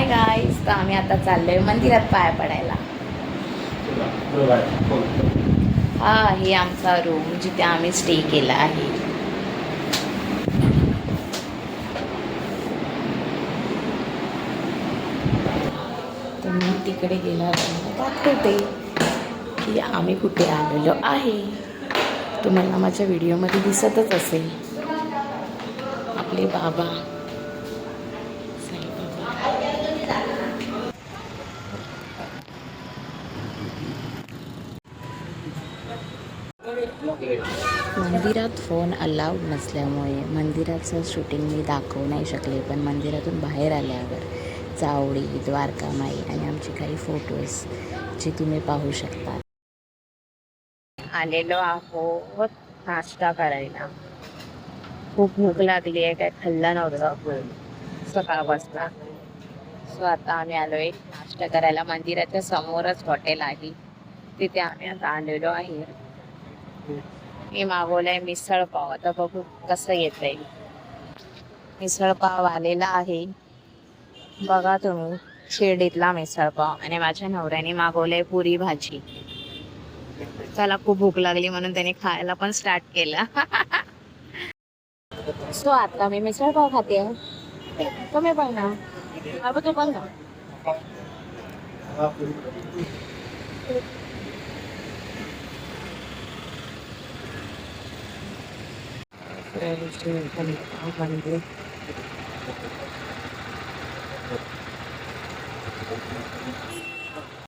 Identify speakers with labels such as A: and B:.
A: गाईस, तर आम्ही आता चाललोय मंदिरात पाया पडायला. हा आहे आमचा रूम जिथे आम्ही स्टे केला आहे. तर मी तिकडे गेला दाखवते की आम्ही कुठे आलेलो आहे. तुम्हाला माझ्या व्हिडिओमध्ये दिसतच असेल आपले बाबा मंदिरात फोन अलाउड नसल्यामुळे मंदिराचं शूटिंग मी दाखवू नाही शकले, पण मंदिरातून बाहेर आल्यावर चावडी, द्वारकामाई आणि आमचे काही फोटोज जे तुम्ही पाहू शकता. आलेलो आहोत नाश्ता करायला. खूप भूक लागली आहे, काय खाल्लं नव्हतं सकाळपासून. सो आता आम्ही आलोय नाश्ता करायला. मंदिराच्या समोरच हॉटेल आहे, तिथे आम्ही आता आलेलो आहे. मी मागवलंय मिसळ पाव, आता बघू कसं येतंय. मिसळ पाव आलेला आहे बघा तुम्ही, शिर्डीतला मिसळ पाव. आणि माझ्या नवऱ्याने मागवलंय पुरी भाजी. त्याला खूप भूक लागली म्हणून त्याने खायला पण स्टार्ट केलं. सो आता मी मिसळ पाव खाते. तुम्ही पण ना, बाबा तू पण ना. मंदिर